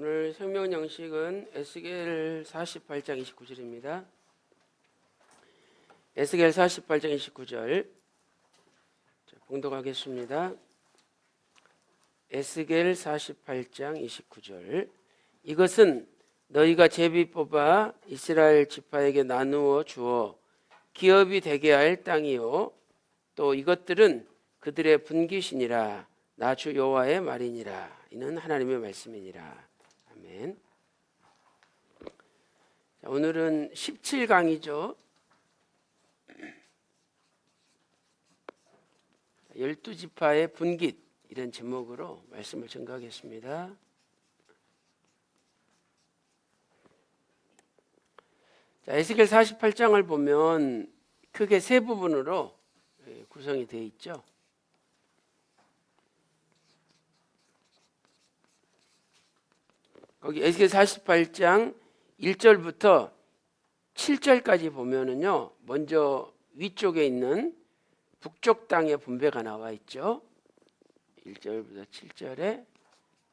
오늘 생명 양식은 에스겔 48장 29절입니다. 에스겔 48장 29절 봉독하겠습니다. 에스겔 48장 29절. 이것은 너희가 제비 뽑아 이스라엘 지파에게 나누어 주어 기업이 되게 할 땅이요 또 이것들은 그들의 분깃이니라. 나 주 여호와의 말이니라. 이는 하나님의 말씀이니라. 아멘. 자, 오늘은 17강이죠. 12지파의 분깃 이런 제목으로 말씀을 전가하겠습니다. 자, 에스겔 48장을 보면 크게 세 부분으로 구성이 되어 있죠. 거기 에스겔 48장 1절부터 7절까지 보면은요, 먼저 위쪽에 있는 북쪽 땅의 분배가 나와 있죠. 1절부터 7절에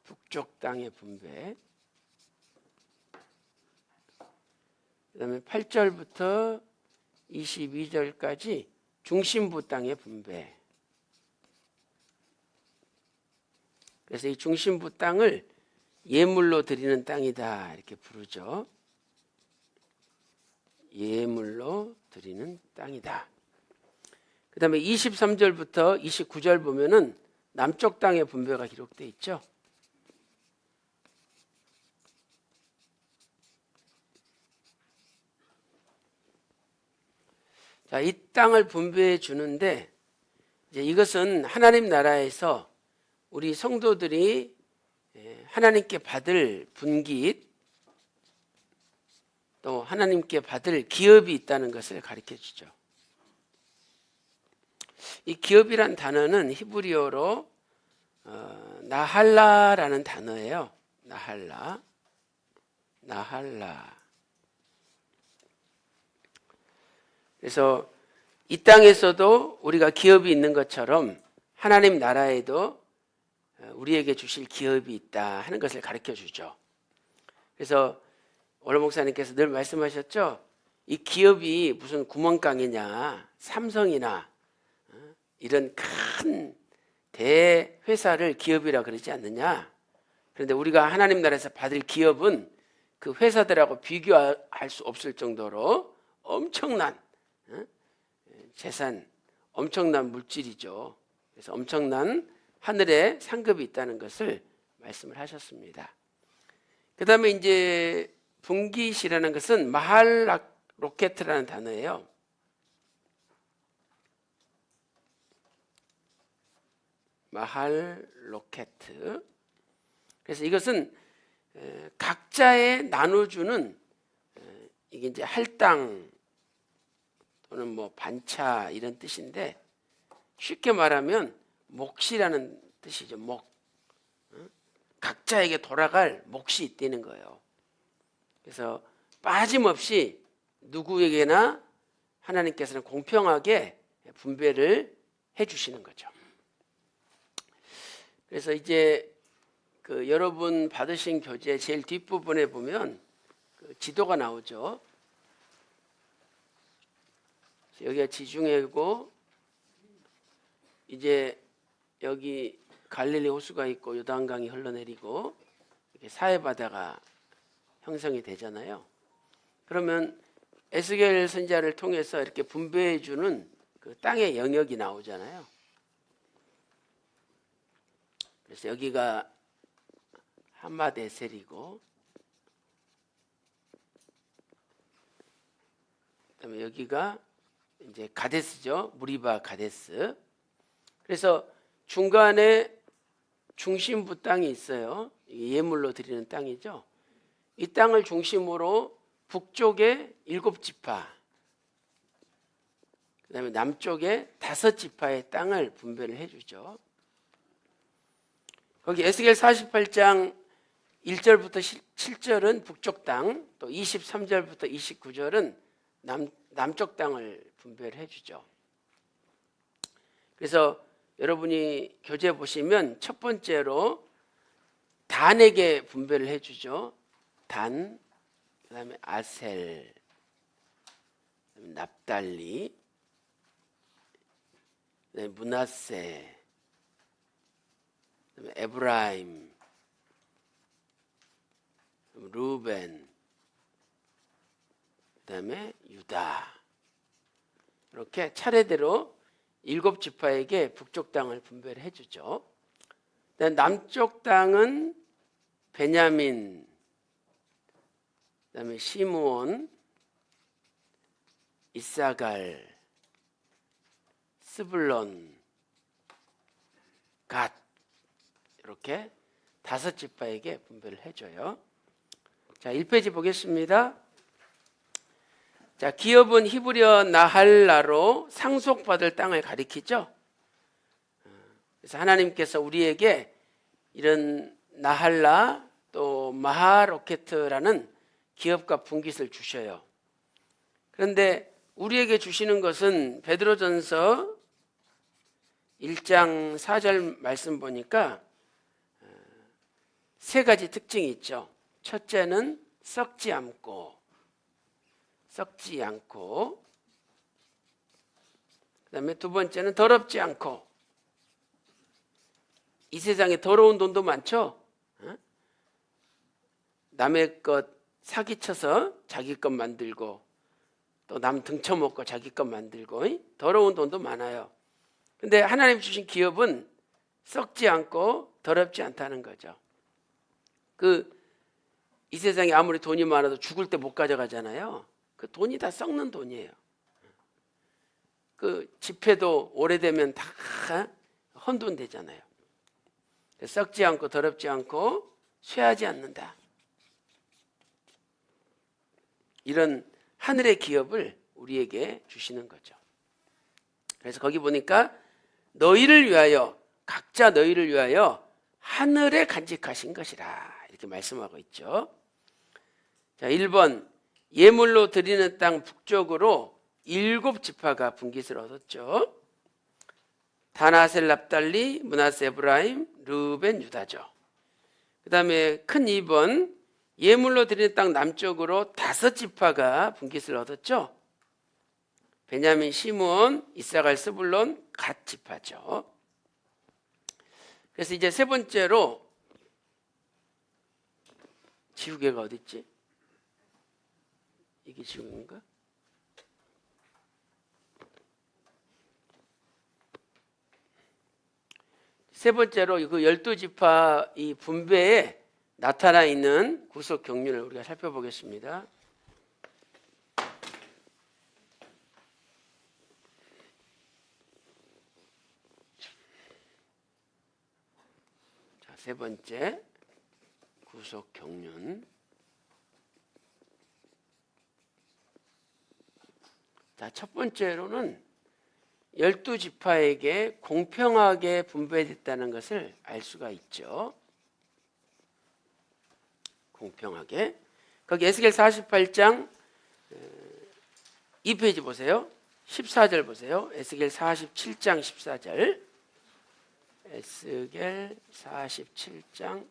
북쪽 땅의 분배. 그다음에 8절부터 22절까지 중심부 땅의 분배. 그래서 이 중심부 땅을 예물로 드리는 땅이다 이렇게 부르죠. 예물로 드리는 땅이다. 그 다음에 23절부터 29절 보면은 남쪽 땅의 분배가 기록되어 있죠. 자, 이 땅을 분배해 주는데 이제 이것은 하나님 나라에서 우리 성도들이 하나님께 받을 분깃 또 하나님께 받을 기업이 있다는 것을 가르쳐 주죠. 이 기업이란 단어는 히브리어로 나할라라는 단어예요. 나할라. 그래서 이 땅에서도 우리가 기업이 있는 것처럼 하나님 나라에도 우리에게 주실 기업이 있다 하는 것을 가르쳐 주죠. 그래서 오늘 목사님께서 늘 말씀하셨죠. 이 기업이 무슨 구멍가게냐, 삼성이나 이런 큰 대회사를 기업이라 그러지 않느냐. 그런데 우리가 하나님 나라에서 받을 기업은 그 회사들하고 비교할 수 없을 정도로 엄청난 재산, 엄청난 물질이죠. 그래서 엄청난 하늘에 상급이 있다는 것을 말씀을 하셨습니다. 그 다음에 이제 분깃이라는 것은 마할 로켓이라는 단어예요. 마할 로켓. 그래서 이것은 각자에 나눠주는 이게 이제 할당 또는 뭐 반차 이런 뜻인데 쉽게 말하면 몫이라는 뜻이죠. 몫. 각자에게 돌아갈 몫이 있다는 거예요. 그래서 빠짐없이 누구에게나 하나님께서는 공평하게 분배를 해주시는 거죠. 그래서 이제 그 여러분 받으신 교재 제일 뒷부분에 보면 그 지도가 나오죠. 여기가 지중해고 이제 여기 갈릴리 호수가 있고 요단강이 흘러내리고 이렇게 사해바다가 형성이 되잖아요. 그러면 에스겔 선지자를 통해서 이렇게 분배해 주는 그 땅의 영역이 나오잖아요. 그래서 여기가 함맛에셀이고 그다음에 여기가 이제 가데스죠. 무리바 가데스. 그래서 중간에 중심부 땅이 있어요. 예물로 드리는 땅이죠. 이 땅을 중심으로 북쪽에 7지파, 그 다음에 남쪽에 5지파의 땅을 분배를 해주죠. 거기 에스겔 48장 1절부터 7절은 북쪽 땅, 또 23절부터 29절은 남쪽 땅을 분배를 해주죠. 그래서 여러분이 교재 보시면 첫 번째로 단에게 분배를 해주죠. 단, 그 다음에 아셀, 그다음에 납달리, 그다음에 므낫세, 그다음에 에브라임, 루벤, 그다음에 유다. 이렇게 차례대로 7지파에게 북쪽 땅을 분배를 해주죠. 남쪽 땅은 베냐민, 그다음에 시므온, 이사갈, 스불론, 갓, 이렇게 5지파에게 분배를 해줘요. 자, 1페이지 보겠습니다. 자, 기업은 히브리어 나할라로 상속받을 땅을 가리키죠. 그래서 하나님께서 우리에게 이런 나할라 또 마하로케트라는 기업과 분깃을 주셔요. 그런데 우리에게 주시는 것은 베드로전서 1장 4절 말씀 보니까 3가지 특징이 있죠. 첫째는 썩지 않고, 그 다음에 2번째는 더럽지 않고. 이 세상에 더러운 돈도 많죠. 남의 것 사기쳐서 자기 것 만들고, 또 남 등쳐먹고 자기 것 만들고, 더러운 돈도 많아요. 근데 하나님 주신 기업은 썩지 않고 더럽지 않다는 거죠. 이 세상에 아무리 돈이 많아도 죽을 때 못 가져가잖아요. 그 돈이 다 썩는 돈이에요. 지폐도 오래되면 다 헌돈되잖아요. 썩지 않고 더럽지 않고 쇠하지 않는다. 이런 하늘의 기업을 우리에게 주시는 거죠. 그래서 거기 보니까 너희를 위하여, 각자 너희를 위하여 하늘에 간직하신 것이라 이렇게 말씀하고 있죠. 자, 1번 예물로 드리는 땅 북쪽으로 7지파가 분깃을 얻었죠. 단, 아셀, 납달리, 므낫세, 에브라임, 르벤, 유다죠. 그 다음에 큰 2번 예물로 드리는 땅 남쪽으로 5지파가 분깃을 얻었죠. 베냐민, 시므온, 이사갈, 스불론, 갓 지파죠. 그래서 이제 3번째로 지우개가 어디 있지? 이게 지우개인가? 세 번째로 그 12지파 이 분배에 나타나 있는 구속 경륜을 우리가 살펴보겠습니다. 자, 세 번째 구속 경륜. 자, 첫 번째로는 12지파에게 공평하게 분배됐다는 것을 알 수가 있죠. 공평하게. 거기 에스겔 48장 2페이지 보세요. 14절 보세요. 에스겔 47장 14절. 에스겔 47장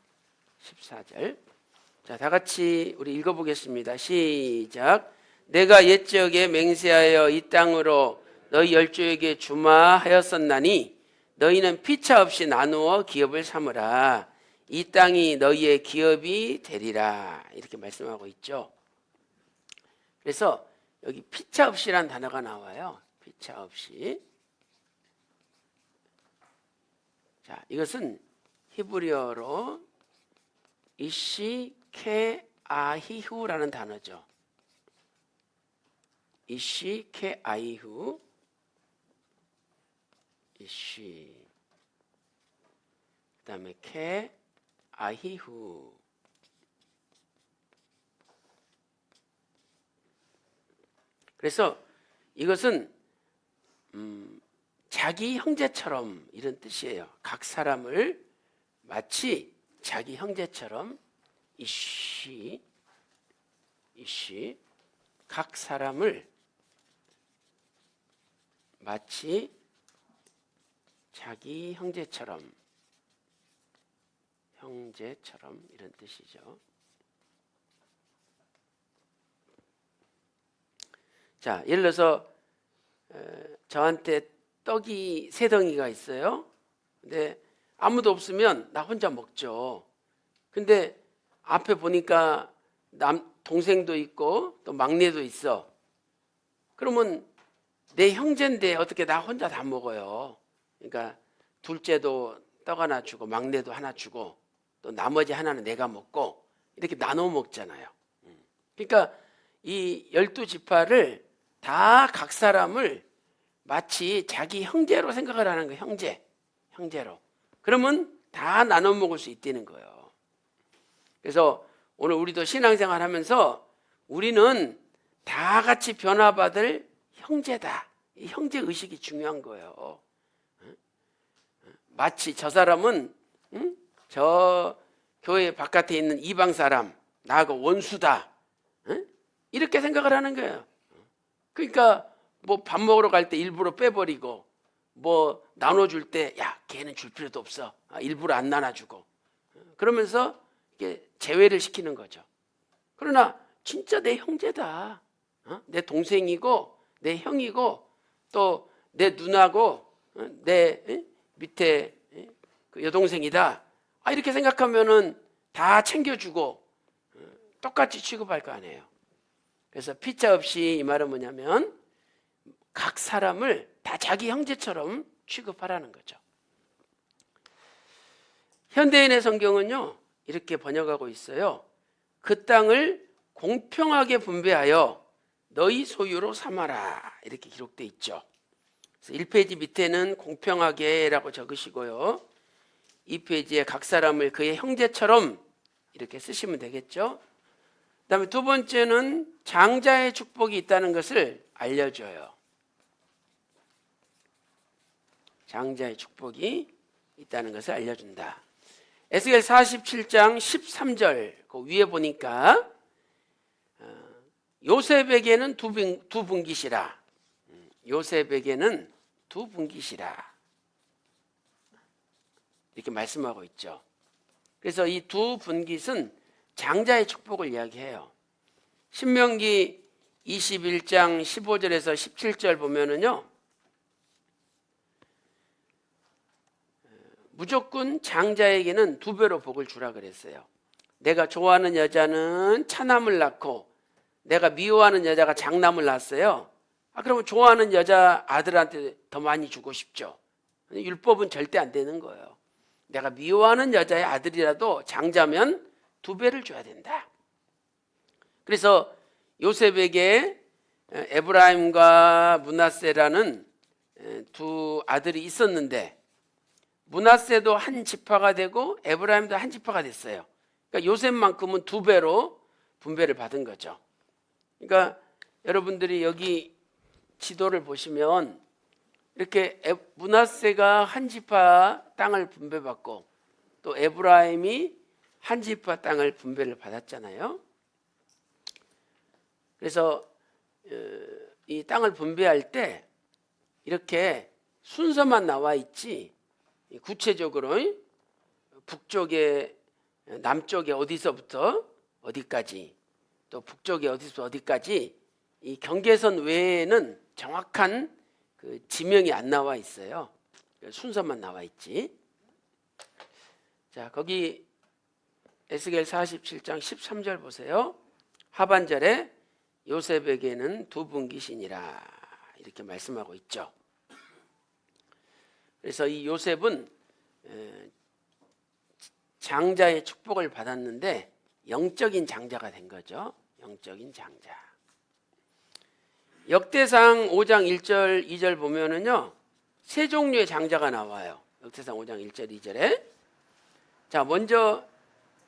14절. 자, 다 같이 우리 읽어보겠습니다. 시작. 내가 옛적에 맹세하여 이 땅으로 너희 열조에게 주마하였었나니 너희는 피차 없이 나누어 기업을 삼으라. 이 땅이 너희의 기업이 되리라. 이렇게 말씀하고 있죠. 그래서 여기 피차 없이란 단어가 나와요. 피차 없이. 자, 이것은 히브리어로 이시케아히후라는 단어죠. 이시케아히후. 이시. 그 다음에 케아히후. 그래서 이것은 자기 형제처럼 이런 뜻이에요. 각 사람을 마치 자기 형제처럼 이시 각 사람을 마치 자기 형제처럼 형제처럼 이런 뜻이죠. 자, 예를 들어서 저한테 떡이 3덩이가 있어요. 근데 아무도 없으면 나 혼자 먹죠. 근데 앞에 보니까 동생도 있고 또 막내도 있어. 그러면 내 형제인데 어떻게 나 혼자 다 먹어요. 그러니까 둘째도 떡 하나 주고 막내도 하나 주고 또 나머지 하나는 내가 먹고 이렇게 나눠 먹잖아요. 그러니까 이 12지파를 다 각 사람을 마치 자기 형제로 생각을 하는 거예요. 형제로. 그러면 다 나눠 먹을 수 있다는 거예요. 그래서 오늘 우리도 신앙생활 하면서 우리는 다 같이 변화받을 형제다. 이 형제 의식이 중요한 거예요. 마치 저 사람은 저 교회 바깥에 있는 이방 사람, 나하고 원수다. 이렇게 생각을 하는 거예요. 그러니까 뭐 밥 먹으러 갈 때 일부러 빼버리고 뭐 나눠줄 때 야, 걔는 줄 필요도 없어. 일부러 안 나눠주고. 그러면서 이게 제외를 시키는 거죠. 그러나 진짜 내 형제다. 내 동생이고 내 형이고 또 내 누나고 내 밑에 그 여동생이다. 이렇게 생각하면은 다 챙겨주고 똑같이 취급할 거 아니에요. 그래서 피자 없이 이 말은 뭐냐면 각 사람을 다 자기 형제처럼 취급하라는 거죠. 현대인의 성경은요 이렇게 번역하고 있어요. 그 땅을 공평하게 분배하여 너희 소유로 삼아라 이렇게 기록되어 있죠. 그래서 1페이지 밑에는 공평하게 라고 적으시고요. 2페이지에 각 사람을 그의 형제처럼 이렇게 쓰시면 되겠죠. 그 다음에 두 번째는 장자의 축복이 있다는 것을 알려줘요. 장자의 축복이 있다는 것을 알려준다. 에스겔 47장 13절 그 위에 보니까 요셉에게는 두 분깃이라. 요셉에게는 두 분깃이라. 이렇게 말씀하고 있죠. 그래서 이 두 분깃은 장자의 축복을 이야기해요. 신명기 21장 15절에서 17절 보면은요. 무조건 장자에게는 2배로 복을 주라 그랬어요. 내가 좋아하는 여자는 차남을 낳고 내가 미워하는 여자가 장남을 낳았어요. 그러면 좋아하는 여자 아들한테 더 많이 주고 싶죠. 율법은 절대 안 되는 거예요. 내가 미워하는 여자의 아들이라도 장자면 2배를 줘야 된다. 그래서 요셉에게 에브라임과 므낫세라는 두 아들이 있었는데 므낫세도 한 지파가 되고 에브라임도 한 지파가 됐어요. 그러니까 요셉만큼은 2배로 분배를 받은 거죠. 그러니까 여러분들이 여기 지도를 보시면 이렇게 므낫세가 한 지파 땅을 분배받고 또 에브라임이 한 지파 땅을 분배를 받았잖아요. 그래서 이 땅을 분배할 때 이렇게 순서만 나와 있지 구체적으로 북쪽에 남쪽에 어디서부터 어디까지 또 북쪽에 어디서 어디까지 이 경계선 외에는 정확한 그 지명이 안 나와 있어요. 순서만 나와 있지. 자, 거기 에스겔 47장 13절 보세요. 하반절에 요셉에게는 2분깃이니라 이렇게 말씀하고 있죠. 그래서 이 요셉은 장자의 축복을 받았는데 영적인 장자가 된 거죠. 영적인 장자. 역대상 5장 1절 2절 보면은요 3종류의 장자가 나와요. 역대상 5장 1절 2절에. 자, 먼저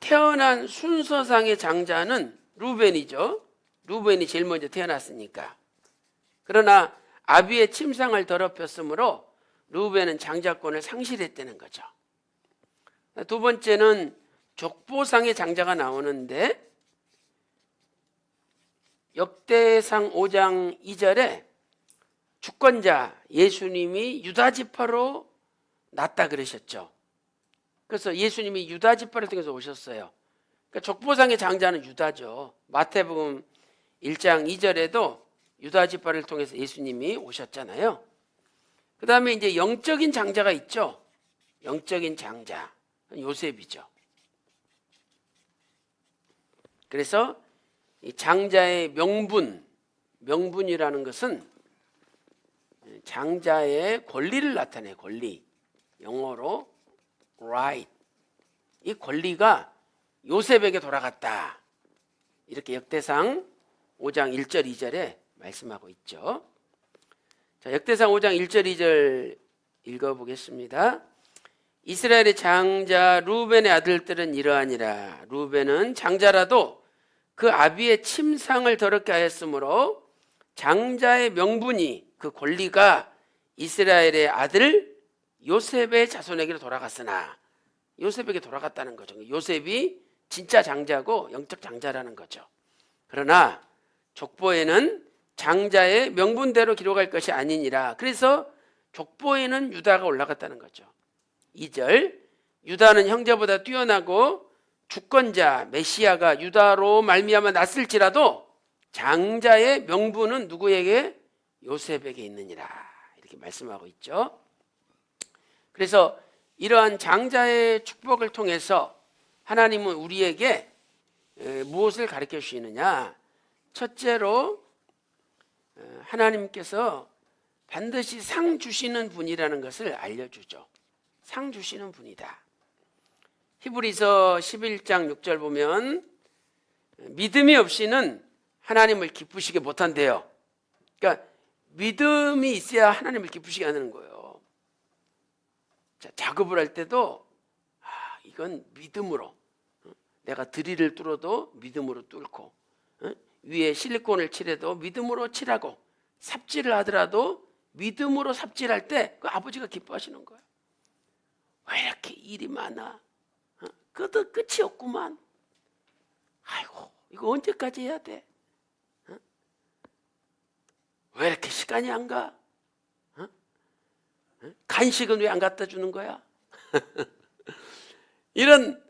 태어난 순서상의 장자는 루벤이죠. 루벤이 제일 먼저 태어났으니까. 그러나 아비의 침상을 더럽혔으므로 루벤은 장자권을 상실했다는 거죠. 두 번째는 족보상의 장자가 나오는데 역대상 5장 2절에 주권자 예수님이 유다 지파로 났다 그러셨죠. 그래서 예수님이 유다 지파를 통해서 오셨어요. 그러니까 족보상의 장자는 유다죠. 마태복음 1장 2절에도 유다 지파를 통해서 예수님이 오셨잖아요. 그 다음에 이제 영적인 장자가 있죠. 영적인 장자, 요셉이죠. 그래서 이 장자의 명분이라는 것은 장자의 권리를 나타내요. 권리, 영어로 right. 이 권리가 요셉에게 돌아갔다. 이렇게 역대상 5장 1절 2절에 말씀하고 있죠. 자, 역대상 5장 1절 2절 읽어보겠습니다. 이스라엘의 장자 루벤의 아들들은 이러하니라. 루벤은 장자라도 그 아비의 침상을 더럽게 하였으므로 장자의 명분이, 그 권리가 이스라엘의 아들 요셉의 자손에게로 돌아갔으나, 요셉에게 돌아갔다는 거죠. 요셉이 진짜 장자고 영적 장자라는 거죠. 그러나 족보에는 장자의 명분대로 기록할 것이 아니니라. 그래서 족보에는 유다가 올라갔다는 거죠. 2절, 유다는 형제보다 뛰어나고 주권자 메시아가 유다로 말미암아 났을지라도 장자의 명분은 누구에게? 요셉에게 있느니라. 이렇게 말씀하고 있죠. 그래서 이러한 장자의 축복을 통해서 하나님은 우리에게 무엇을 가르쳐 주시느냐? 첫째로 하나님께서 반드시 상 주시는 분이라는 것을 알려주죠. 상 주시는 분이다. 히브리서 11장 6절 보면 믿음이 없이는 하나님을 기쁘시게 못한대요. 그러니까 믿음이 있어야 하나님을 기쁘시게 하는 거예요. 자, 작업을 할 때도 이건 믿음으로, 내가 드릴을 뚫어도 믿음으로 뚫고, 위에 실리콘을 칠해도 믿음으로 칠하고, 삽질을 하더라도 믿음으로 삽질할 때 그 아버지가 기뻐하시는 거예요. 왜 이렇게 일이 많아? 그것도 끝이 없구만. 아이고, 이거 언제까지 해야 돼? 왜 이렇게 시간이 안 가? 간식은 왜 안 갖다 주는 거야? 이런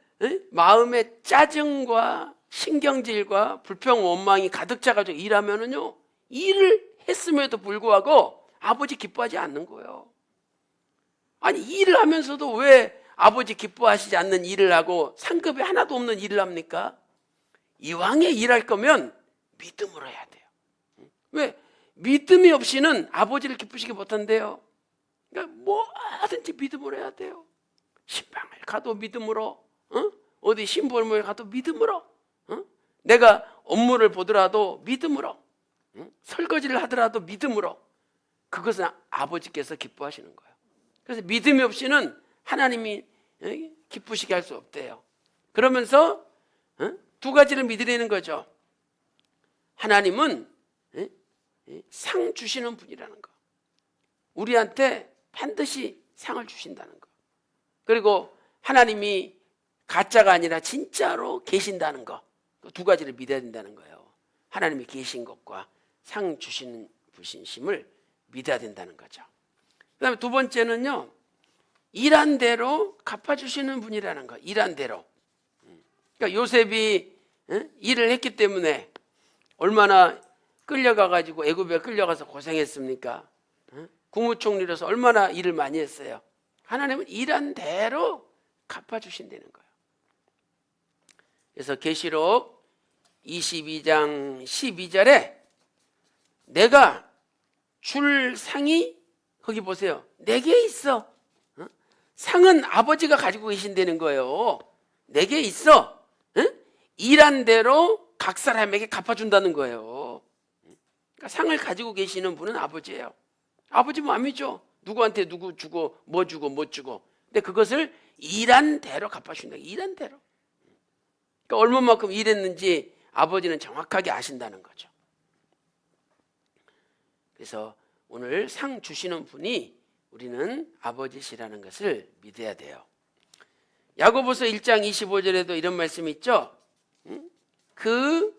마음의 짜증과 신경질과 불평 원망이 가득 차가지고 일하면은요, 일을 했음에도 불구하고 아버지 기뻐하지 않는 거예요. 아니, 일을 하면서도 왜 아버지 기뻐하시지 않는 일을 하고 상급이 하나도 없는 일을 합니까? 이왕에 일할 거면 믿음으로 해야 돼요. 왜? 믿음이 없이는 아버지를 기쁘시게 못한대요. 그러니까 뭐든지 믿음으로 해야 돼요. 신방을 가도 믿음으로, 어디 심부름을 가도 믿음으로, 내가 업무를 보더라도 믿음으로, 설거지를 하더라도 믿음으로. 그것은 아버지께서 기뻐하시는 거예요. 그래서 믿음이 없이는 하나님이 기쁘시게 할 수 없대요. 그러면서 두 가지를 믿으려는 거죠. 하나님은 상 주시는 분이라는 거. 우리한테 반드시 상을 주신다는 거. 그리고 하나님이 가짜가 아니라 진짜로 계신다는 거. 두 가지를 믿어야 된다는 거예요. 하나님이 계신 것과 상 주시는 분심을 믿어야 된다는 거죠. 그 다음에 두 번째는요, 일한 대로 갚아주시는 분이라는 거. 일한 대로. 그러니까 요셉이 일을 했기 때문에 얼마나 끌려가가지고 애굽에 끌려가서 고생했습니까? 국무총리로서 얼마나 일을 많이 했어요. 하나님은 일한 대로 갚아주신다는 거예요. 그래서 계시록 22장 12절에 내가 줄 상이, 거기 보세요, 내게 있어. 상은 아버지가 가지고 계신다는 거예요. 내게 있어. 일한 대로 각 사람에게 갚아준다는 거예요. 그러니까 상을 가지고 계시는 분은 아버지예요. 아버지 마음이죠. 누구한테 누구 주고 뭐 주고 못 주고. 근데 그것을 일한 대로 갚아준다. 일한 대로. 그러니까 얼마만큼 일했는지 아버지는 정확하게 아신다는 거죠. 그래서 오늘 상 주시는 분이 우리는 아버지시라는 것을 믿어야 돼요. 야고보서 1장 25절에도 이런 말씀이 있죠. 그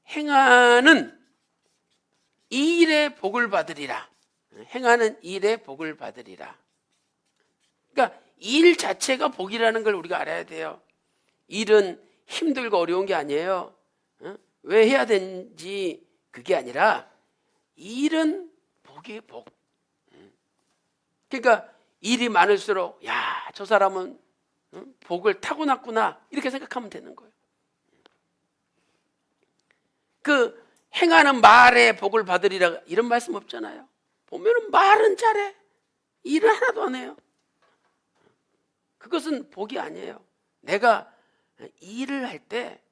행하는 이 일에 복을 받으리라. 행하는 일에 복을 받으리라. 그러니까 일 자체가 복이라는 걸 우리가 알아야 돼요. 일은 힘들고 어려운 게 아니에요. 왜 해야 되는지 그게 아니라 일은 복이에요, 복. 그러니까 일이 많을수록 야, 저 사람은 복을 타고났구나 이렇게 생각하면 되는 거예요. 그 행하는 말에 복을 받으리라 이런 말씀 없잖아요. 보면은 말은 잘해, 일을 하나도 안 해요. 그것은 복이 아니에요. 내가 일을 할 때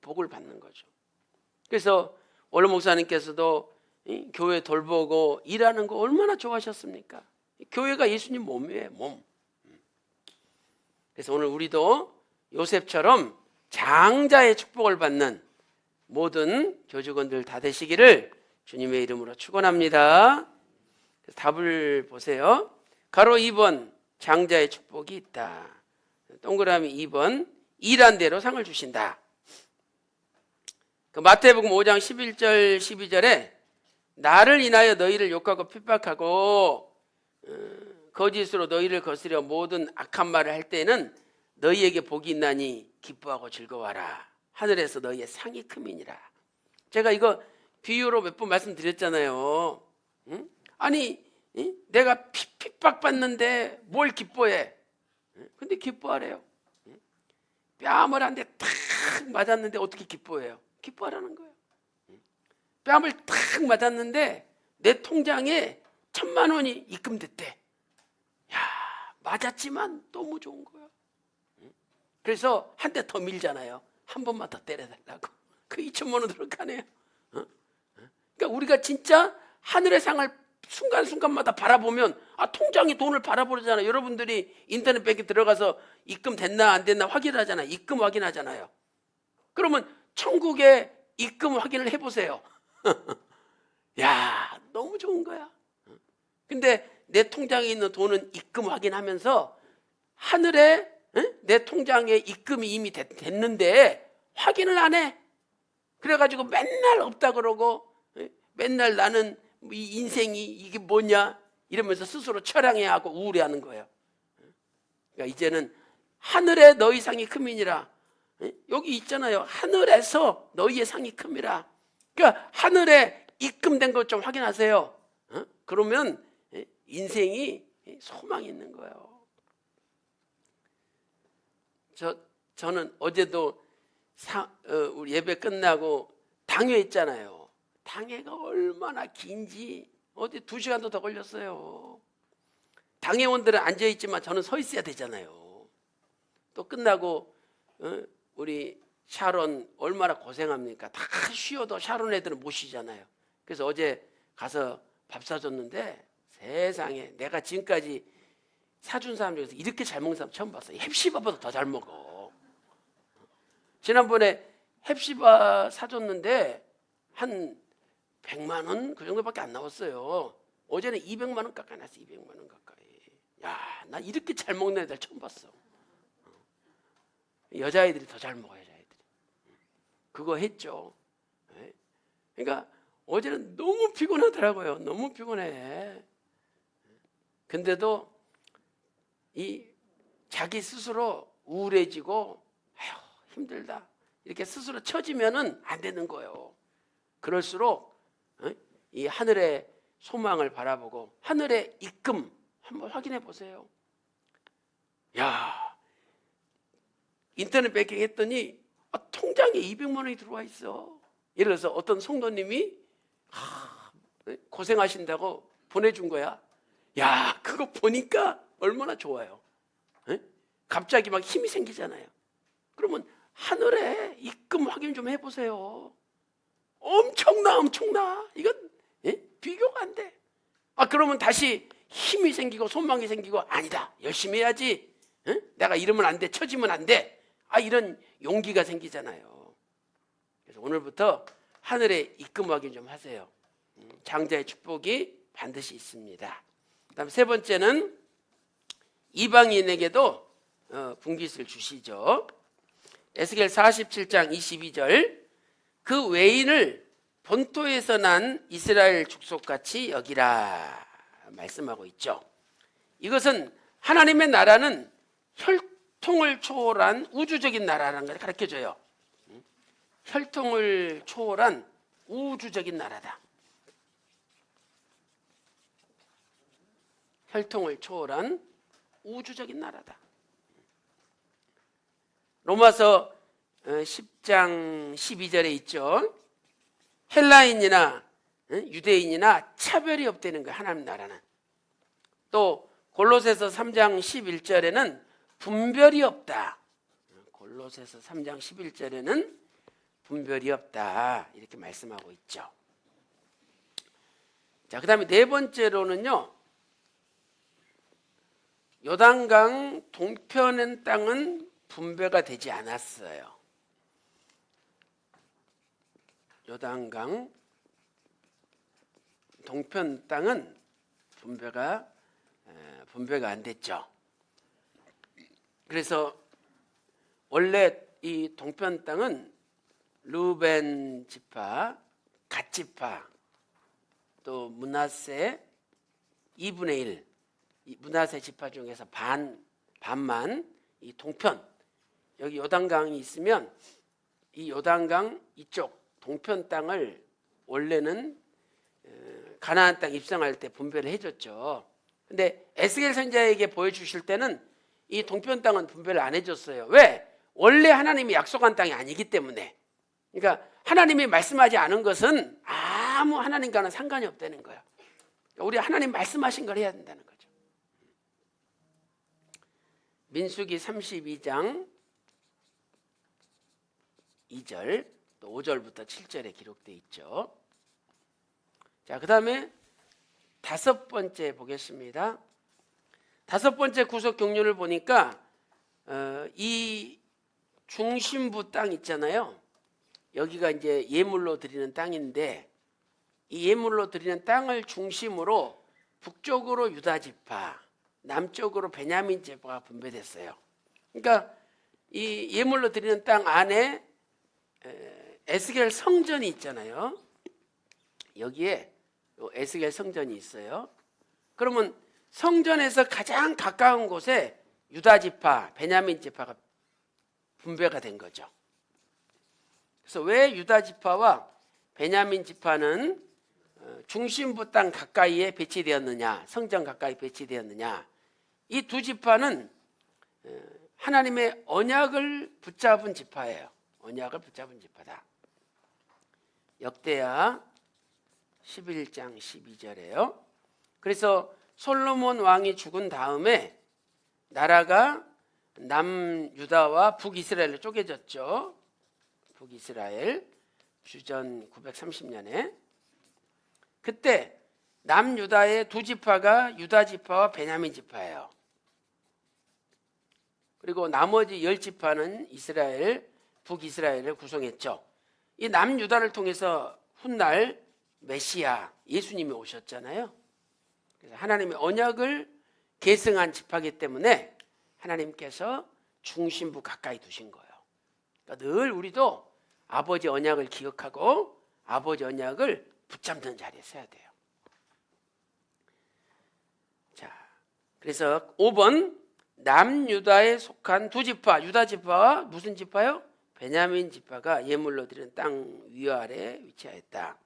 복을 받는 거죠. 그래서 원로 목사님께서도 교회 돌보고 일하는 거 얼마나 좋아하셨습니까? 교회가 예수님 몸이에요, 몸. 그래서 오늘 우리도 요셉처럼 장자의 축복을 받는 모든 교직원들 다 되시기를 주님의 이름으로 축원합니다. 답을 보세요. 가로 2번 장자의 축복이 있다. 동그라미 2번 일한 대로 상을 주신다. 그 마태복음 5장 11절 12절에 나를 인하여 너희를 욕하고 핍박하고 거짓으로 너희를 거스려 모든 악한 말을 할 때는 너희에게 복이 있나니 기뻐하고 즐거워하라. 하늘에서 너희의 상이 큼이니라. 제가 이거 비유로 몇 번 말씀드렸잖아요. 아니 내가 핍박받는데 뭘 기뻐해? 근데 기뻐하래요. 뺨을 한 대 탁 맞았는데 어떻게 기뻐해요? 기뻐하라는 거예요. 뺨을 탁 맞았는데 내 통장에 1,000만 원이 입금됐대. 야, 맞았지만 너무 좋은 거야. 그래서 한 대 더 밀잖아요. 한 번만 더 때려달라고. 그 2,000만 원 들어가네요. 그러니까 우리가 진짜 하늘의 상을 순간순간마다 바라보면 통장에 돈을 바라보잖아요. 여러분들이 인터넷 뱅킹 들어가서 입금 됐나 안 됐나 확인하잖아요. 입금 확인하잖아요. 그러면 천국에 입금 확인을 해보세요. 야, 너무 좋은 거야. 근데 내 통장에 있는 돈은 입금 확인하면서 하늘에 내 통장에 입금이 이미 됐는데 확인을 안 해. 그래가지고 맨날 없다 그러고 맨날 나는 이 인생이 이게 뭐냐 이러면서 스스로 철량해야 하고 우울해하는 거예요. 그러니까 이제는 하늘에 너희 상이 큼이니라. 여기 있잖아요. 하늘에서 너희의 상이 큼이라. 그러니까 하늘에 입금된 것 좀 확인하세요. 그러면 인생이 소망이 있는 거예요. 저는 어제도 우리 예배 끝나고 당회했잖아요. 당회가 얼마나 긴지 어디 2시간도 더 걸렸어요. 당회원들은 앉아있지만 저는 서 있어야 되잖아요. 또 끝나고 우리 샤론 얼마나 고생합니까? 다 쉬어도 샤론 애들은 못 쉬잖아요. 그래서 어제 가서 밥 사줬는데 세상에 내가 지금까지 사준 사람 중에서 이렇게 잘 먹는 사람 처음 봤어요. 햅시바보다 더 잘 먹어. 지난번에 햅시바 사줬는데 한 100만 원 그 정도밖에 안 나왔어요. 어제는 200만 원 가까이 났어. 200만 원 가까이. 야, 나 이렇게 잘 먹는 애들 처음 봤어. 여자애들이 더 잘 먹어. 여자애들이. 그거 했죠. 그러니까 어제는 너무 피곤하더라고요. 너무 피곤해. 근데도 이 자기 스스로 우울해지고 아휴 힘들다 이렇게 스스로 처지면은 안 되는 거예요. 그럴수록 이 하늘의 소망을 바라보고 하늘의 입금 한번 확인해 보세요. 야, 인터넷 뱅킹 했더니 통장에 200만 원이 들어와 있어. 예를 들어서 어떤 성도님이 고생하신다고 보내준 거야. 야, 그거 보니까 얼마나 좋아요. 갑자기 막 힘이 생기잖아요. 그러면 하늘에 입금 확인 좀 해보세요. 엄청나. 이건 비교가 안 돼. 그러면 다시 힘이 생기고 소망이 생기고 아니다. 열심히 해야지. 내가 이러면 안 돼. 처지면 안 돼. 이런 용기가 생기잖아요. 그래서 오늘부터 하늘에 입금 확인 좀 하세요. 장자의 축복이 반드시 있습니다. 그다음 세 번째는 이방인에게도 분깃을 주시죠. 에스겔 47장 22절 그 외인을 본토에서 난 이스라엘 족속같이 여기라 말씀하고 있죠. 이것은 하나님의 나라는 혈통을 초월한 우주적인 나라라는 걸 가르쳐줘요. 혈통을 초월한 우주적인 나라다. 혈통을 초월한 우주적인 나라다. 로마서 10장 12절에 있죠. 헬라인이나 유대인이나 차별이 없다는 거예요. 하나님 나라는. 또 골로새서 3장 11절에는 분별이 없다. 골로새서 3장 11절에는 분별이 없다. 이렇게 말씀하고 있죠. 자, 그다음에 네 번째로는요. 요단강 동편의 땅은 분배가 되지 않았어요. 요단강 동편 땅은 분배가 안 됐죠. 그래서 원래 이 동편 땅은 르우벤 지파, 갓 지파, 또 므낫세 2분의 1, 이 므낫세 지파 중에서 반만 이 동편, 여기 요단강이 있으면 이 요단강 이쪽 동편 땅을 원래는 가나안 땅 입성할 때 분배를 해줬죠. 근데 에스겔 선지자에게 보여주실 때는 이 동편 땅은 분배를 안 해줬어요. 왜? 원래 하나님이 약속한 땅이 아니기 때문에. 그러니까 하나님이 말씀하지 않은 것은 아무 하나님과는 상관이 없다는 거야. 그러니까 우리 하나님 말씀하신 걸 해야 된다는 거죠. 민수기 32장 2절 또 5절부터 7절에 기록되어 있죠. 자, 그 다음에 다섯 번째 보겠습니다. 다섯 번째 구속 경륜을 보니까 이 중심부 땅 있잖아요. 여기가 이제 예물로 드리는 땅인데 이 예물로 드리는 땅을 중심으로 북쪽으로 유다 지파, 남쪽으로 베냐민 지파가 분배됐어요. 그러니까 이 예물로 드리는 땅 안에 에스겔 성전이 있잖아요. 여기에 에스겔 성전이 있어요. 그러면 성전에서 가장 가까운 곳에 유다 지파, 베냐민 지파가 분배가 된 거죠. 그래서 왜 유다 지파와 베냐민 지파는 중심부 땅 가까이에 배치되었느냐, 성전 가까이 배치되었느냐? 이 두 지파는 하나님의 언약을 붙잡은 지파예요. 언약을 붙잡은 지파다. 역대하 11장 12절에요. 그래서 솔로몬 왕이 죽은 다음에 나라가 남유다와 북이스라엘로 쪼개졌죠. 북이스라엘 주전 930년에 그때 남유다의 두 지파가 유다 지파와 베냐민 지파예요. 그리고 나머지 10지파는 이스라엘, 북이스라엘을 구성했죠. 이 남유다를 통해서 훗날 메시아 예수님이 오셨잖아요. 그래서 하나님의 언약을 계승한 지파이기 때문에 하나님께서 중심부 가까이 두신 거예요. 그러니까 늘 우리도 아버지 언약을 기억하고 아버지 언약을 붙잡는 자리에 서야 돼요. 자, 그래서 5번 남유다에 속한 두 지파, 유다 지파와 무슨 지파요? 베냐민 지파가 예물로 드리는 땅 위아래에 위치하였다.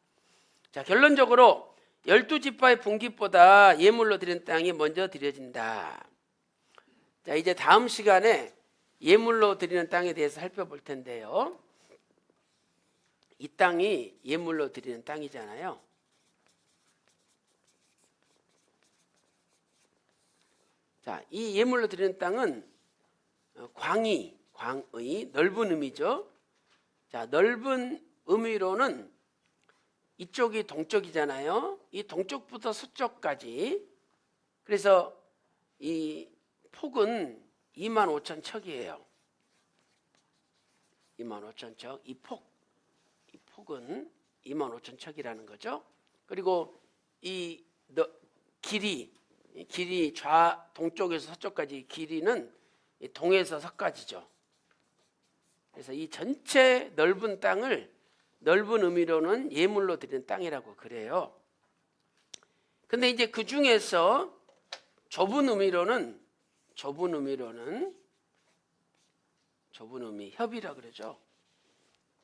자, 결론적으로 12지파의 분깃보다 예물로 드리는 땅이 먼저 드려진다. 자, 이제 다음 시간에 예물로 드리는 땅에 대해서 살펴볼 텐데요. 이 땅이 예물로 드리는 땅이잖아요. 자, 이 예물로 드리는 땅은 광의, 넓은 의미죠. 자, 넓은 의미로는 이쪽이 동쪽이잖아요. 이 동쪽부터 서쪽까지. 그래서 이 폭은 25,000척이에요. 25,000척. 이 폭은 25,000척이라는 거죠. 그리고 이 길이 동쪽에서 서쪽까지 길이는 동에서 서까지죠. 그래서 이 전체 넓은 땅을 넓은 의미로는 예물로 드리는 땅이라고 그래요. 근데 이제 그 중에서 좁은 의미로는 좁은 의미로는 좁은 의미, 협이라 그러죠.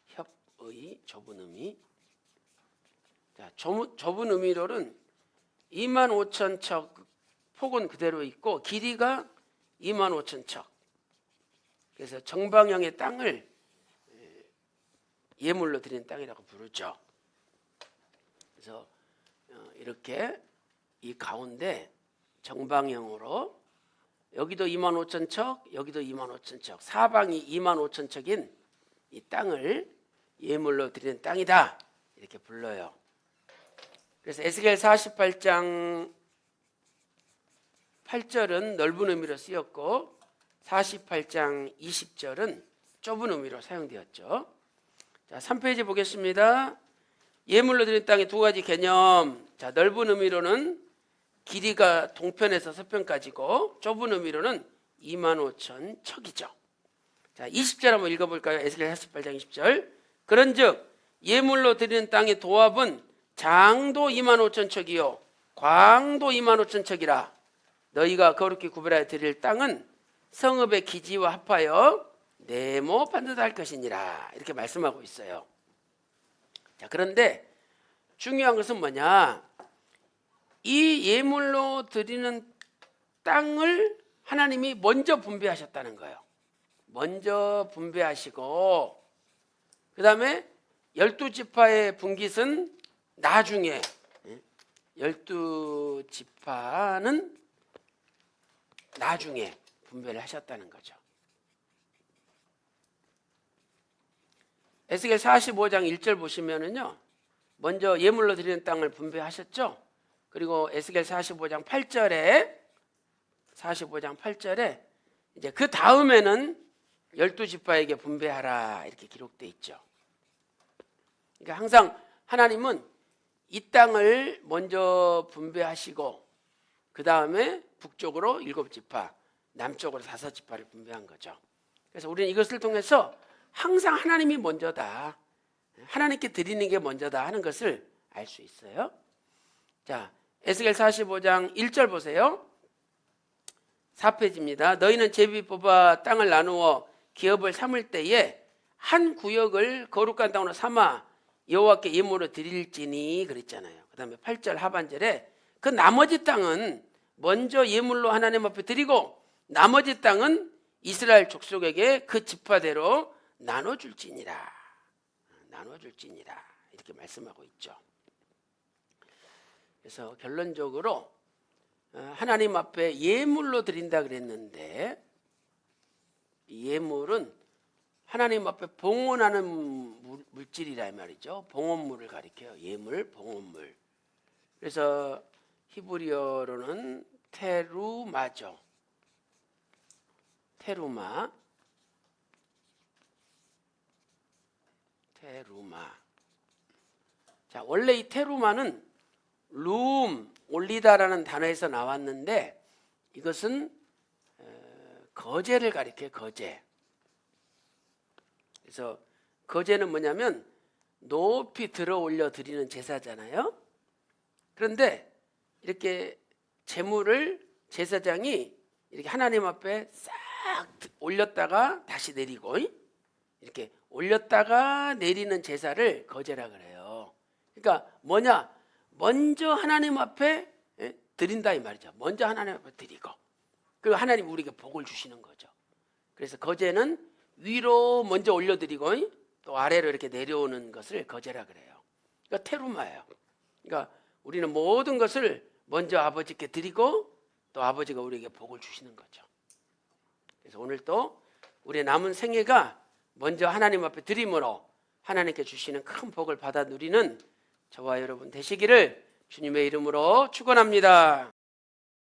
협의, 좁은 의미. 자, 좁은 의미로는 25,000척 폭은 그대로 있고 길이가 25,000척. 그래서 정방형의 땅을 예물로 드리는 땅이라고 부르죠. 그래서 이렇게 이 가운데 정방형으로 여기도 25,000척, 여기도 25,000척, 사방이 25,000척인 이 땅을 예물로 드리는 땅이다 이렇게 불러요. 그래서 에스겔 48장 8절은 넓은 의미로 쓰였고 48장 20절은 좁은 의미로 사용되었죠. 자, 3페이지 보겠습니다. 예물로 드린 땅의 두 가지 개념. 자, 넓은 의미로는 길이가 동편에서 서편까지고 좁은 의미로는 25,000척이죠. 자, 20절 한번 읽어볼까요? 에스겔 48장 20절. 그런즉 예물로 드리는 땅의 도합은 장도 25,000척이요 광도 25,000척이라. 너희가 거룩히 구별하여 드릴 땅은 성읍의 기지와 합하여 네모 반듯할 것이니라. 이렇게 말씀하고 있어요. 자, 그런데 중요한 것은 뭐냐? 이 예물로 드리는 땅을 하나님이 먼저 분배하셨다는 거예요. 먼저 분배하시고 그 다음에 12지파의 분깃은 나중에 12지파는 나중에 분배를 하셨다는 거죠. 에스겔 45장 1절 보시면은요, 먼저 예물로 드리는 땅을 분배하셨죠. 그리고 에스겔 45장 8절에 이제 그 다음에는 12지파에게 분배하라 이렇게 기록되어 있죠. 그러니까 항상 하나님은 이 땅을 먼저 분배하시고 그 다음에 북쪽으로 7지파, 남쪽으로 5지파를 분배한 거죠. 그래서 우리는 이것을 통해서 항상 하나님이 먼저다, 하나님께 드리는 게 먼저다 하는 것을 알 수 있어요. 자, 에스겔 45장 1절 보세요. 4페이지입니다. 너희는 제비 뽑아 땅을 나누어 기업을 삼을 때에 한 구역을 거룩한 땅으로 삼아 여호와께 예물로 드릴지니 그랬잖아요. 그 다음에 8절 하반절에 그 나머지 땅은 먼저 예물로 하나님 앞에 드리고 나머지 땅은 이스라엘 족속에게 그 지파대로 나눠줄지니라. 이렇게 말씀하고 있죠. 그래서 결론적으로 하나님 앞에 예물로 드린다 그랬는데 예물은 하나님 앞에 봉헌하는 물질이라 말이죠. 봉헌물을 가리켜요. 예물, 봉헌물. 그래서 히브리어로는 테루마죠. 테루마. 자, 원래 이 테루마는 올리다라는 단어에서 나왔는데 이것은 거제를 가리켜요. 거제. 그래서 거제는 뭐냐면 높이 들어 올려 드리는 제사잖아요. 그런데 이렇게 제물을 제사장이 이렇게 하나님 앞에 싹 올렸다가 다시 내리고 이렇게 올렸다가 내리는 제사를 거제라 그래요. 그러니까 뭐냐? 먼저 하나님 앞에 드린다 이 말이죠. 먼저 하나님 앞에 드리고 그리고 하나님 우리에게 복을 주시는 거죠. 그래서 거제는 위로 먼저 올려드리고 또 아래로 이렇게 내려오는 것을 거제라 그래요. 그러니까 테루마예요. 그러니까 우리는 모든 것을 먼저 아버지께 드리고 또 아버지가 우리에게 복을 주시는 거죠. 그래서 오늘 또 우리의 남은 생애가 먼저 하나님 앞에 드림으로 하나님께 주시는 큰 복을 받아 누리는 저와 여러분 되시기를 주님의 이름으로 축원합니다.